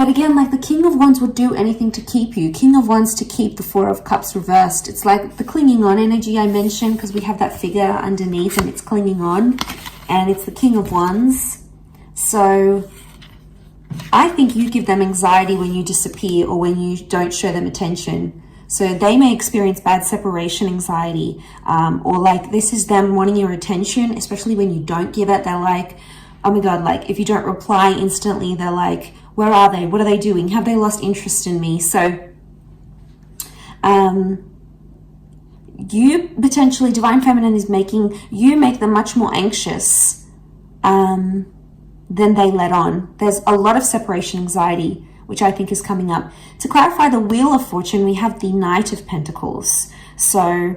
But again, like the King of Wands would do anything to keep you. King of Wands to keep the Four of Cups reversed. It's like the clinging on energy I mentioned, because we have that figure underneath and it's clinging on. And it's the King of Wands. So I think you give them anxiety when you disappear or when you don't show them attention. So they may experience bad separation anxiety, or like this is them wanting your attention, especially when you don't give it. They're like, oh my God, like if you don't reply instantly, they're like, where are they? What are they doing? Have they lost interest in me? So you potentially, Divine Feminine is making you make them much more anxious than they let on. There's a lot of separation anxiety, which I think is coming up. To clarify the Wheel of Fortune, we have the Knight of Pentacles. So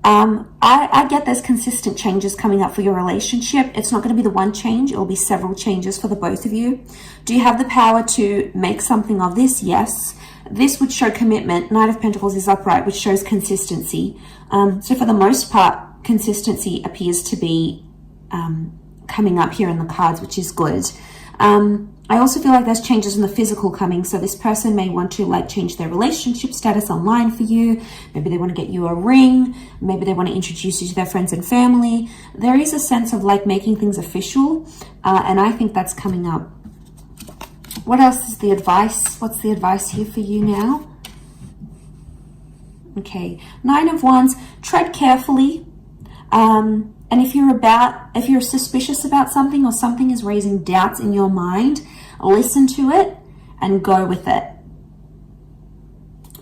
I get there's consistent changes coming up for your relationship. It's not going to be the one change. It will be several changes for the both of you. Do you have the power to make something of this? Yes. This would show commitment. Knight of Pentacles is upright, which shows consistency. So for the most part, consistency appears to be coming up here in the cards, which is good. I also feel like there's changes in the physical coming. So this person may want to like change their relationship status online for you. Maybe they want to get you a ring. Maybe they want to introduce you to their friends and family. There is a sense of like making things official. And I think that's coming up. What else is the advice? What's the advice here for you now? Okay. Nine of Wands, tread carefully. And if you're suspicious about something or something is raising doubts in your mind, listen to it and go with it.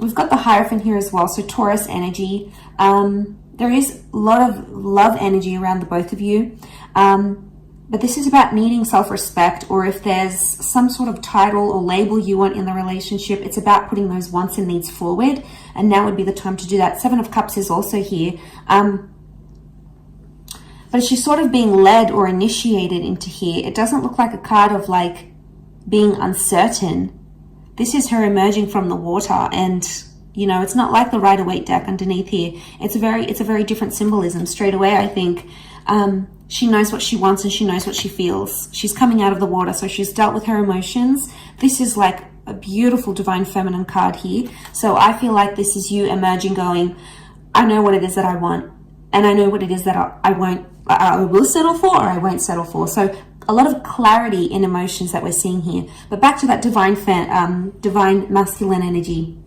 We've got the Hierophant here as well, so Taurus energy. There is a lot of love energy around the both of you. But this is about needing self-respect, or if there's some sort of title or label you want in the relationship, it's about putting those wants and needs forward. And now would be the time to do that. Seven of Cups is also here. But she's sort of being led or initiated into here. It doesn't look like a card of like being uncertain. This is her emerging from the water, and you know, it's not like the Rider-Waite deck underneath here. It's a very different symbolism straight away. I think she knows what she wants and she knows what she feels. She's coming out of the water, so she's dealt with her emotions. This is like a beautiful Divine Feminine card here. So I feel like this is you emerging, going, I know what it is that I want, and I know what it is that I will settle for, or I won't settle for. So a lot of clarity in emotions that we're seeing here. But back to that divine masculine energy.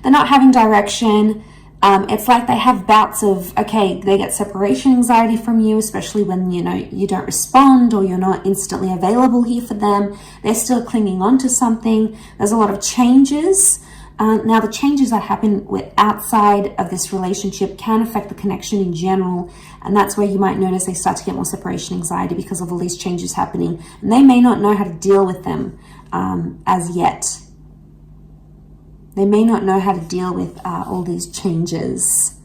They're not having direction. It's like they have bouts of, okay, they get separation anxiety from you, especially when, you know, you don't respond or you're not instantly available here for them. They're still clinging on to something. There's a lot of changes. Now, the changes that happen outside of this relationship can affect the connection in general. And that's where you might notice they start to get more separation anxiety because of all these changes happening. And they may not know how to deal with them as yet. They may not know how to deal with all these changes.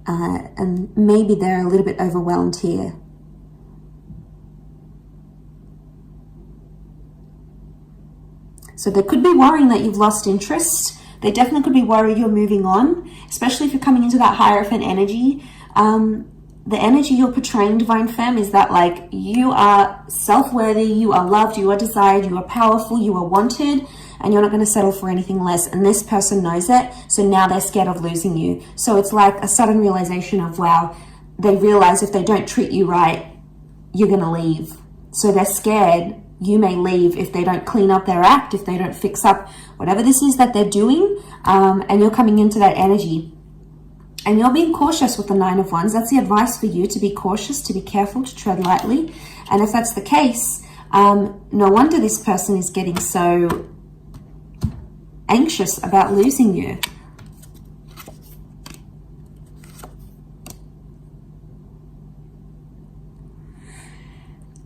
And maybe they're a little bit overwhelmed here. So they could be worrying that you've lost interest. They definitely could be worried you're moving on, especially if you're coming into that Hierophant energy. The energy you're portraying, Divine Femme, is that like you are self-worthy, you are loved, you are desired, you are powerful, you are wanted, and you're not going to settle for anything less. And this person knows it, so now they're scared of losing you. So it's like a sudden realization of, wow, they realize if they don't treat you right, you're going to leave. So they're scared you may leave if they don't clean up their act, if they don't fix up whatever this is that they're doing, and you're coming into that energy. And you're being cautious with the Nine of Wands. That's the advice for you, to be cautious, to be careful, to tread lightly. And if that's the case, no wonder this person is getting so anxious about losing you.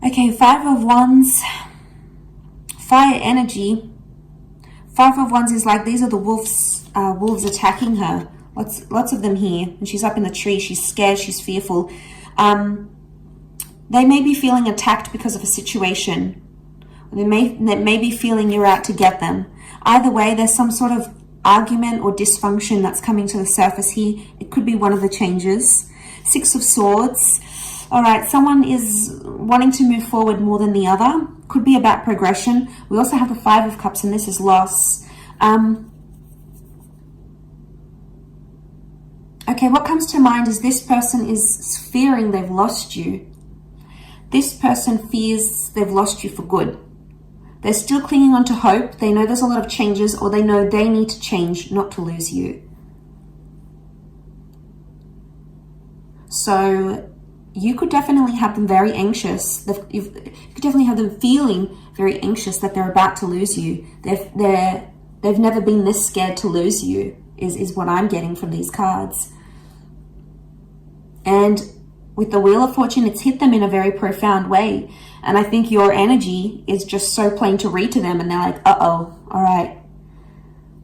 Okay, Five of Wands, fire energy. Five of Wands is like, these are the wolves attacking her. Lots of them here. And she's up in the tree. She's scared. She's fearful. They may be feeling attacked because of a situation. They may be feeling you're out to get them. Either way, there's some sort of argument or dysfunction that's coming to the surface here. It could be one of the changes. Six of Swords. All right, someone is wanting to move forward more than the other. Could be about progression. We also have the Five of Cups, and this is loss. Okay, what comes to mind is this person is fearing they've lost you. This person fears they've lost you for good. They're still clinging on to hope. They know there's a lot of changes, or they know they need to change not to lose you. So you could definitely have them very anxious. You could definitely have them feeling very anxious that they're about to lose you. They've never been this scared to lose you, is what I'm getting from these cards. And with the Wheel of Fortune, it's hit them in a very profound way. And I think your energy is just so plain to read to them. And they're like, uh-oh, all right.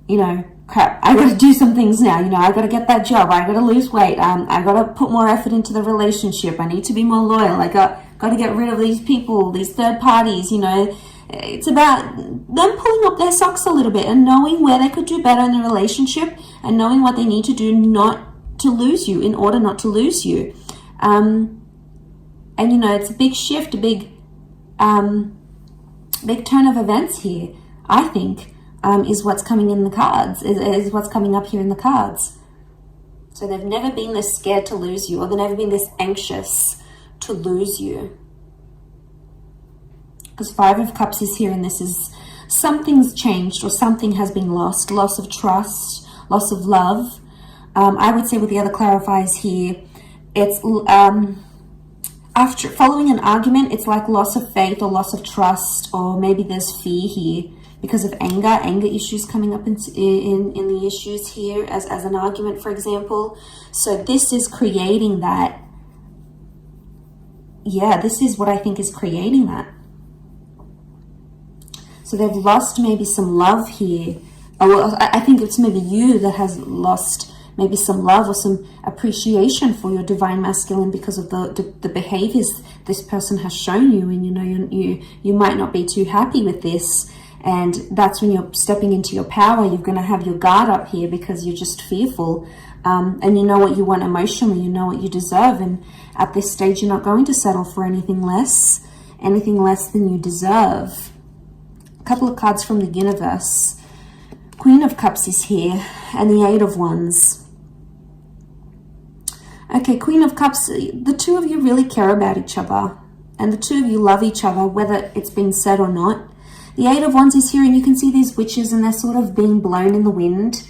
You know, crap, I got to do some things now. You know, I got to get that job. I got to lose weight. I got to put more effort into the relationship. I need to be more loyal. I got to get rid of these people, these third parties, you know. It's about them pulling up their socks a little bit and knowing where they could do better in the relationship and knowing what they need to do not to lose you, in order not to lose you. And, you know, it's a big shift, a big turn of events here, I think, is what's coming in the cards, is what's coming up here in the cards. So they've never been this scared to lose you, or they've never been this anxious to lose you. Because Five of Cups is here, and this is something's changed, or something has been lost. Loss of trust, loss of love. I would say with the other clarifiers here, it's after following an argument, it's like loss of faith or loss of trust, or maybe there's fear here because of anger issues coming up in the issues here as an argument, for example. So this is creating that. Yeah, this is what I think is creating that. So they've lost maybe some love here. Well, I think it's maybe you that has lost maybe some love or some appreciation for your divine masculine because of the behaviors this person has shown you. And, you know, you might not be too happy with this. And that's when you're stepping into your power. You're going to have your guard up here because you're just fearful. And you know what you want emotionally. You know what you deserve. And at this stage, you're not going to settle for anything less than you deserve. A couple of cards from the universe. Queen of Cups is here, and the Eight of Wands. Okay, Queen of Cups, the two of you really care about each other, and the two of you love each other, whether it's been said or not. The Eight of Wands is here, and you can see these witches, and they're sort of being blown in the wind.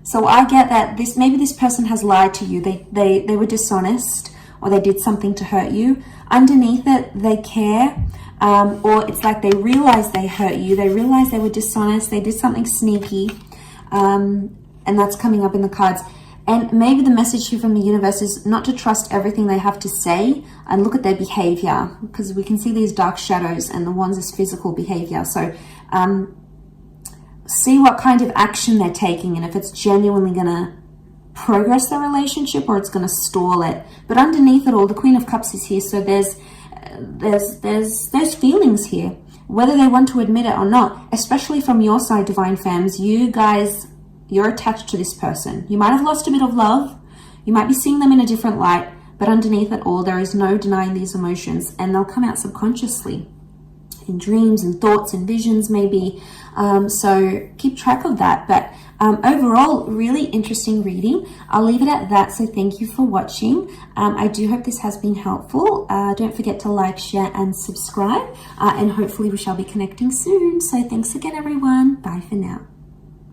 So I get that maybe this person has lied to you. They were dishonest, or they did something to hurt you. Underneath it, they care. Or it's like they realize they hurt you. They realize they were dishonest. They did something sneaky. And that's coming up in the cards. And maybe the message here from the universe is not to trust everything they have to say and look at their behavior, because we can see these dark shadows, and the Wands is physical behavior. So see what kind of action they're taking, and if it's genuinely going to progress the relationship or it's going to stall it. But underneath it all, the Queen of Cups is here. So there's feelings here, whether they want to admit it or not, especially from your side, divine femmes. You guys, you're attached to this person. You might have lost a bit of love. You might be seeing them in a different light, but underneath it all, there is no denying these emotions, and they'll come out subconsciously in dreams and thoughts and visions maybe. So keep track of that. But overall, really interesting reading. I'll leave it at that. So thank you for watching. I do hope this has been helpful. Don't forget to like, share, and subscribe. And hopefully we shall be connecting soon. So thanks again, everyone. Bye for now.